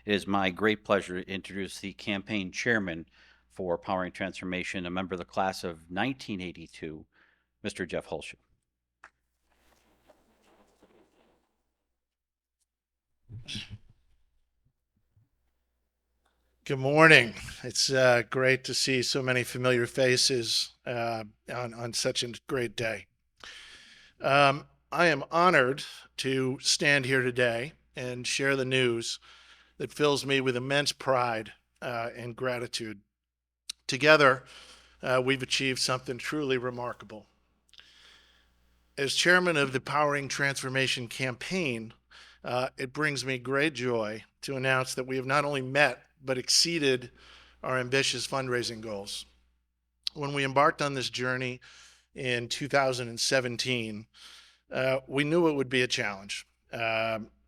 It is my great pleasure to introduce the campaign chairman for Powering Transformation, a member of the class of 1982, Mr. Jeff Holzschuh. Good morning. It's great to see so many familiar faces on such a great day. I am honored to stand here today and share the news that fills me with immense pride and gratitude. Together, we've achieved something truly remarkable. As chairman of the Powering Transformation campaign, it brings me great joy to announce that we have not only met but exceeded our ambitious fundraising goals. When we embarked on this journey in 2017, we knew it would be a challenge.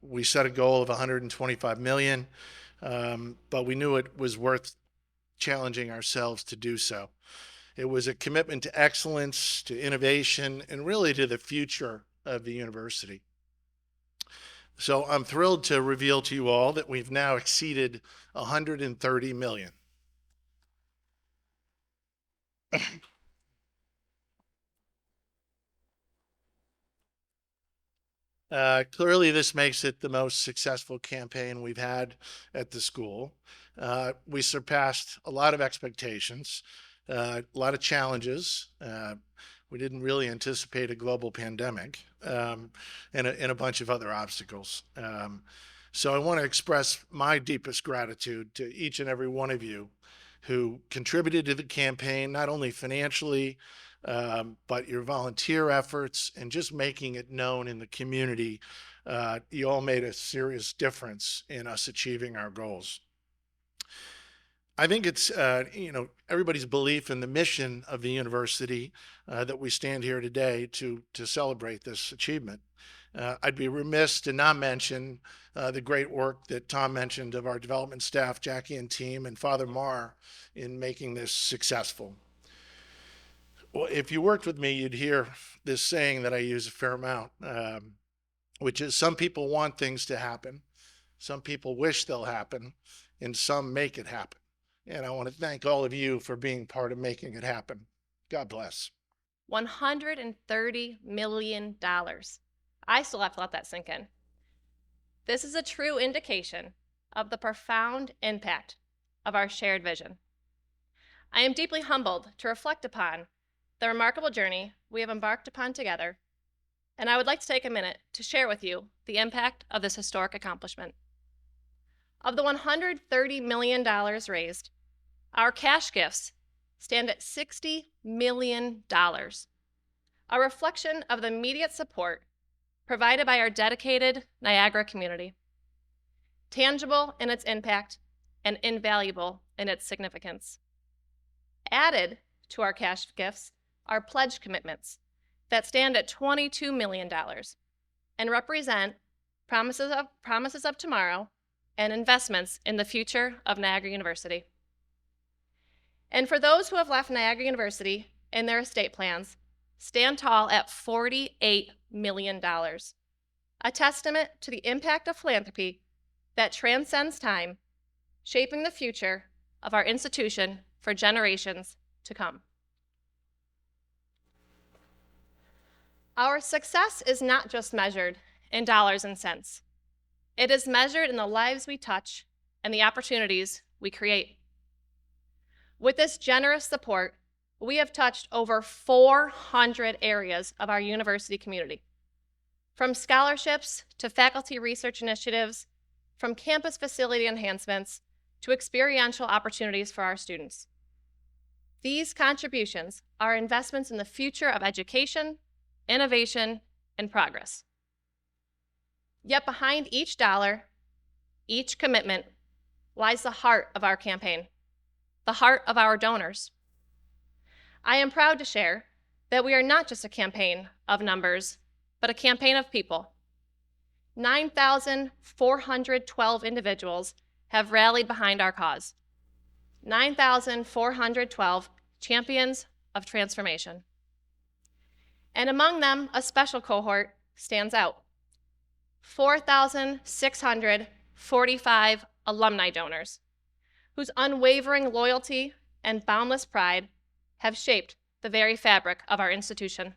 We set a goal of 125 million, but we knew it was worth challenging ourselves to do so. It was a commitment to excellence, to innovation, and really to the future of the university. So I'm thrilled to reveal to you all that we've now exceeded 130 million. Clearly, this makes it the most successful campaign we've had at the school. We surpassed a lot of expectations, a lot of challenges. We didn't really anticipate a global pandemic and a bunch of other obstacles. So I want to express my deepest gratitude to each and every one of you who contributed to the campaign, not only financially, but your volunteer efforts and just making it known in the community. You all made a serious difference in us achieving our goals. I think it's, everybody's belief in the mission of the university that we stand here today to celebrate this achievement. I'd be remiss to not mention the great work that Tom mentioned of our development staff, Jackie and team, and Father Maher in making this successful. Well, if you worked with me, you'd hear this saying that I use a fair amount, which is some people want things to happen, some people wish they'll happen, and some make it happen. And I want to thank all of you for being part of making it happen. God bless. $130 million. I still have to let that sink in. This is a true indication of the profound impact of our shared vision. I am deeply humbled to reflect upon the remarkable journey we have embarked upon together, and I would like to take a minute to share with you the impact of this historic accomplishment. Of the $130 million raised, our cash gifts stand at $60 million, a reflection of the immediate support provided by our dedicated Niagara community, tangible in its impact and invaluable in its significance. Added to our cash gifts are pledge commitments that stand at $22 million and represent promises of tomorrow and investments in the future of Niagara University. And for those who have left Niagara University in their estate plans, stand tall at $48 million, a testament to the impact of philanthropy that transcends time, shaping the future of our institution for generations to come. Our success is not just measured in dollars and cents. It is measured in the lives we touch and the opportunities we create. With this generous support, we have touched over 400 areas of our university community, from scholarships to faculty research initiatives, from campus facility enhancements to experiential opportunities for our students. These contributions are investments in the future of education, innovation, and progress. Yet behind each dollar, each commitment, lies the heart of our campaign, the heart of our donors. I am proud to share that we are not just a campaign of numbers, but a campaign of people. 9,412 individuals have rallied behind our cause. 9,412 champions of transformation. And among them, a special cohort stands out. 4,645 alumni donors, whose unwavering loyalty and boundless pride have shaped the very fabric of our institution.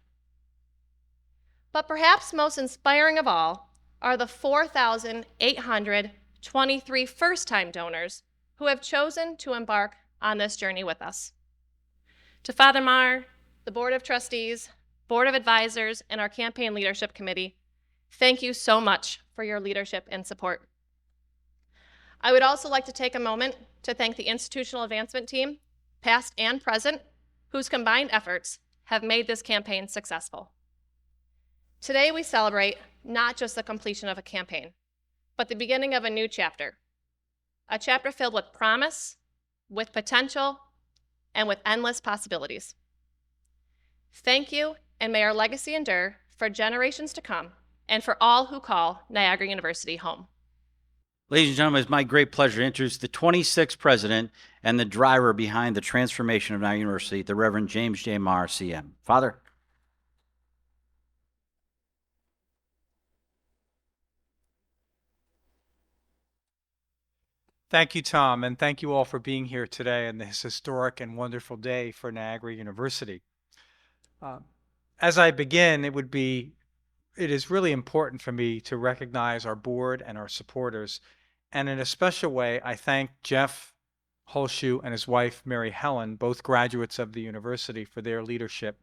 But perhaps most inspiring of all are the 4,823 first-time donors who have chosen to embark on this journey with us. To Father Maher, the Board of Trustees, Board of Advisors, and our Campaign Leadership Committee, thank you so much for your leadership and support. I would also like to take a moment to thank the institutional advancement team, past and present, whose combined efforts have made this campaign successful. Today we celebrate not just the completion of a campaign, but the beginning of a new chapter, a chapter filled with promise, with potential, and with endless possibilities. Thank you, and may our legacy endure for generations to come and for all who call Niagara University home. Ladies and gentlemen, it's my great pleasure to introduce the 26th president and the driver behind the transformation of Niagara University, the Reverend James J. Maher, CM. Father. Thank you, Tom, and thank you all for being here today on this historic and wonderful day for Niagara University. As I begin, it is really important for me to recognize our board and our supporters, and in a special way, I thank Jeff Holzschuh and his wife, Mary Helen, both graduates of the university, for their leadership,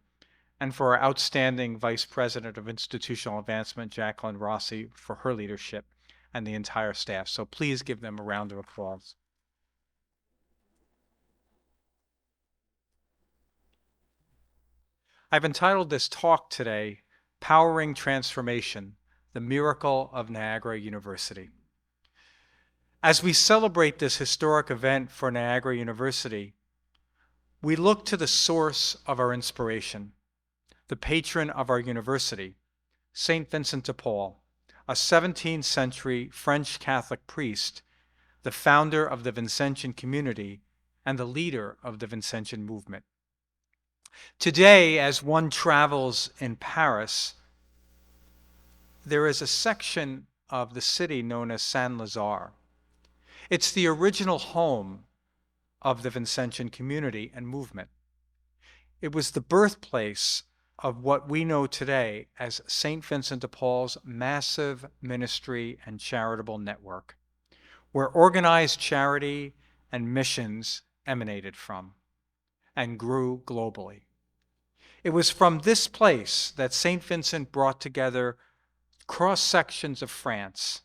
and for our outstanding Vice President of Institutional Advancement, Jaclyn Rossi, for her leadership, and the entire staff. So please give them a round of applause. I've entitled this talk today, Powering Transformation, the Miracle of Niagara University. As we celebrate this historic event for Niagara University, we look to the source of our inspiration, the patron of our university, St. Vincent de Paul, a 17th century French Catholic priest, the founder of the Vincentian community and the leader of the Vincentian movement. Today, as one travels in Paris, there is a section of the city known as Saint-Lazare. It's the original home of the Vincentian community and movement. It was the birthplace of what we know today as St. Vincent de Paul's massive ministry and charitable network, where organized charity and missions emanated from and grew globally. It was from this place that St. Vincent brought together cross-sections of France,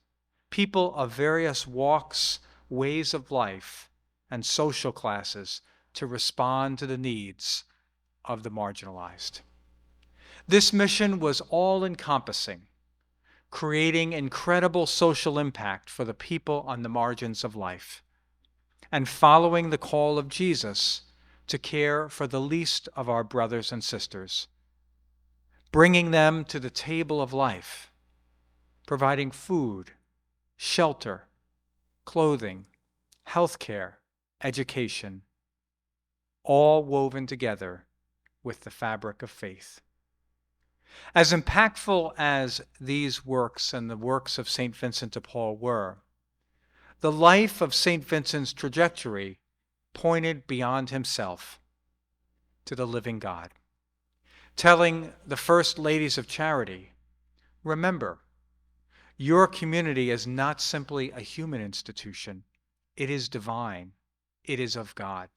people of various walks, ways of life, and social classes to respond to the needs of the marginalized. This mission was all-encompassing, creating incredible social impact for the people on the margins of life, and following the call of Jesus to care for the least of our brothers and sisters, bringing them to the table of life, providing food, shelter, clothing, healthcare, education, all woven together with the fabric of faith. As impactful as these works and the works of St. Vincent de Paul were, the life of St. Vincent's trajectory pointed beyond himself to the living God, telling the First Ladies of Charity, remember, your community is not simply a human institution, it is divine, it is of God.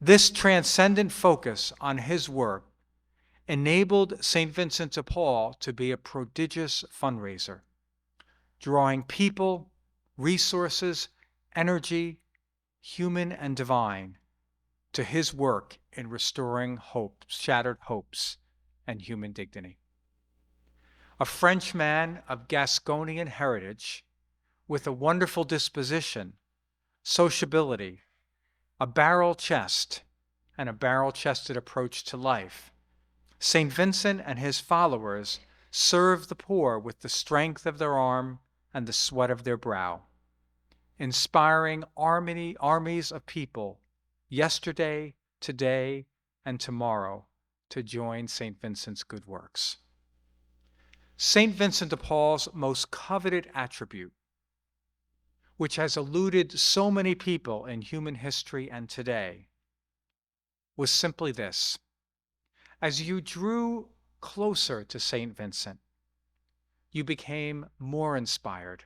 This transcendent focus on his work enabled St. Vincent de Paul to be a prodigious fundraiser, drawing people, resources, energy, human and divine, to his work in restoring hope, shattered hopes, and human dignity. A Frenchman of Gasconian heritage with a wonderful disposition, sociability, a barrel chest, and a barrel-chested approach to life, St. Vincent and his followers served the poor with the strength of their arm and the sweat of their brow, inspiring armies of people yesterday, today, and tomorrow to join St. Vincent's good works. St. Vincent de Paul's most coveted attribute which has eluded so many people in human history and today, was simply this. As you drew closer to St. Vincent, you became more inspired,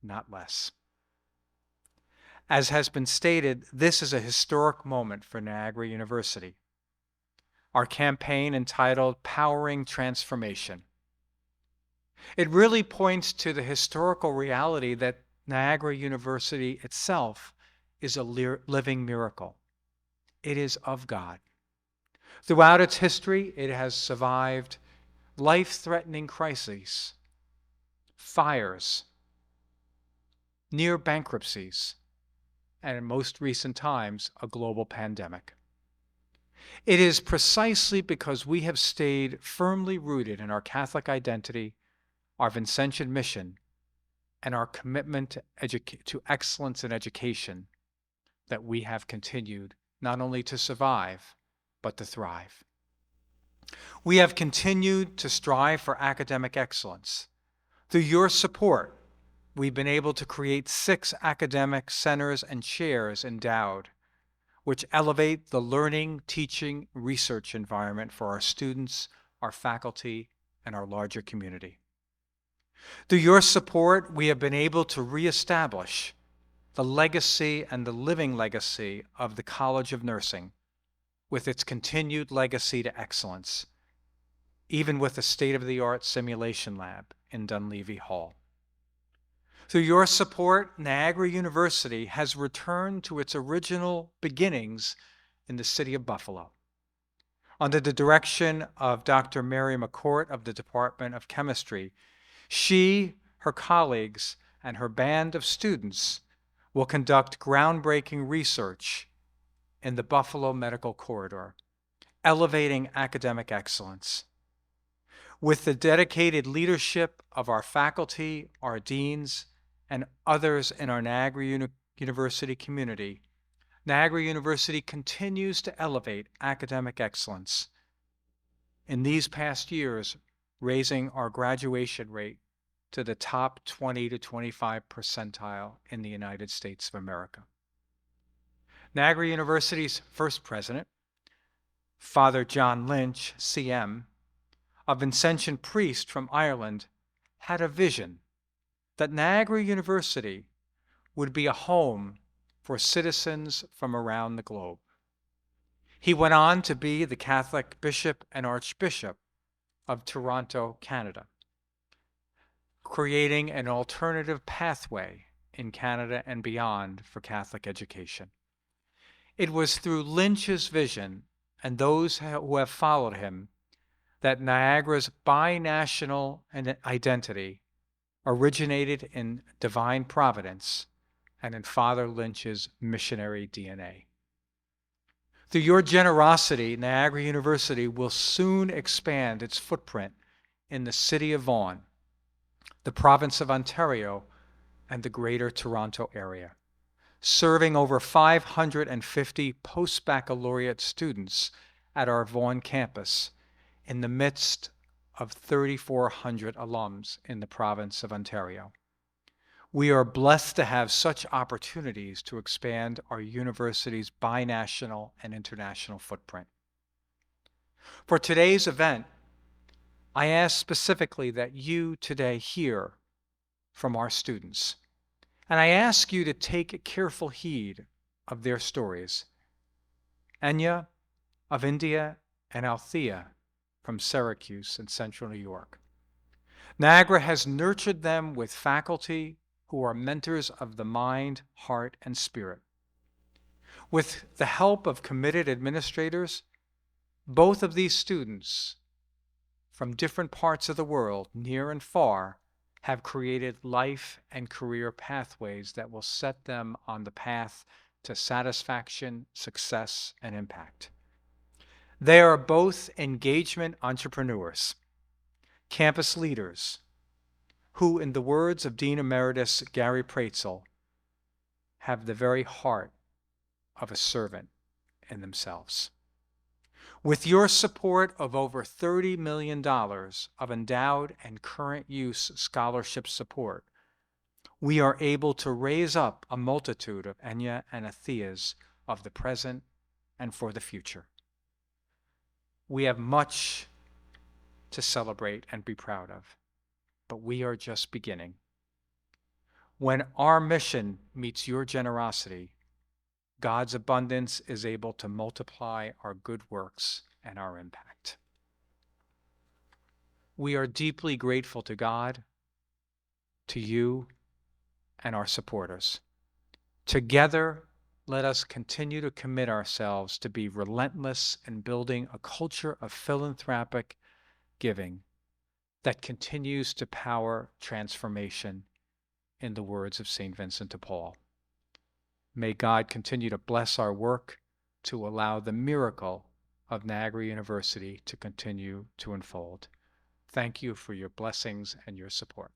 not less. As has been stated, this is a historic moment for Niagara University. Our campaign entitled Powering Transformation. It really points to the historical reality that Niagara University itself is a living miracle. It is of God. Throughout its history, it has survived life-threatening crises, fires, near bankruptcies, and in most recent times, a global pandemic. It is precisely because we have stayed firmly rooted in our Catholic identity, our Vincentian mission, and our commitment to excellence in education that we have continued not only to survive, but to thrive. We have continued to strive for academic excellence. Through your support, we've been able to create 6 academic centers and chairs endowed, which elevate the learning, teaching, research environment for our students, our faculty, and our larger community. Through your support, we have been able to reestablish the legacy and the living legacy of the College of Nursing, with its continued legacy to excellence, even with a state-of-the-art simulation lab in Dunleavy Hall. Through your support, Niagara University has returned to its original beginnings in the city of Buffalo. Under the direction of Dr. Mary McCourt of the Department of Chemistry, she, her colleagues, and her band of students will conduct groundbreaking research in the Buffalo Medical Corridor, elevating academic excellence. With the dedicated leadership of our faculty, our deans, and others in our Niagara University community, Niagara University continues to elevate academic excellence. In these past years, raising our graduation rate to the top 20 to 25 percentile in the United States of America. Niagara University's first president, Father John Lynch, CM, a Vincentian priest from Ireland, had a vision that Niagara University would be a home for citizens from around the globe. He went on to be the Catholic Bishop and Archbishop of Toronto, Canada, creating an alternative pathway in Canada and beyond for Catholic education. It was through Lynch's vision and those who have followed him that Niagara's binational identity originated in divine providence and in Father Lynch's missionary DNA. Through your generosity, Niagara University will soon expand its footprint in the city of Vaughan, the province of Ontario, and the Greater Toronto Area, serving over 550 post-baccalaureate students at our Vaughan campus in the midst of 3,400 alums in the province of Ontario. We are blessed to have such opportunities to expand our university's binational and international footprint. For today's event, I ask specifically that you today hear from our students, and I ask you to take careful heed of their stories. Enya of India and Althea from Syracuse in central New York. Niagara has nurtured them with faculty who are mentors of the mind, heart, and spirit. With the help of committed administrators, both of these students from different parts of the world, near and far, have created life and career pathways that will set them on the path to satisfaction, success, and impact. They are both engagement entrepreneurs, campus leaders, who, in the words of Dean Emeritus Gary Praetzel, have the very heart of a servant in themselves. With your support of over $30 million of endowed and current use scholarship support, we are able to raise up a multitude of Enya and Atheas of the present and for the future. We have much to celebrate and be proud of, but we are just beginning. When our mission meets your generosity, God's abundance is able to multiply our good works and our impact. We are deeply grateful to God, to you, and our supporters. Together, let us continue to commit ourselves to be relentless in building a culture of philanthropic giving that continues to power transformation, in the words of St. Vincent de Paul. May God continue to bless our work to allow the miracle of Niagara University to continue to unfold. Thank you for your blessings and your support.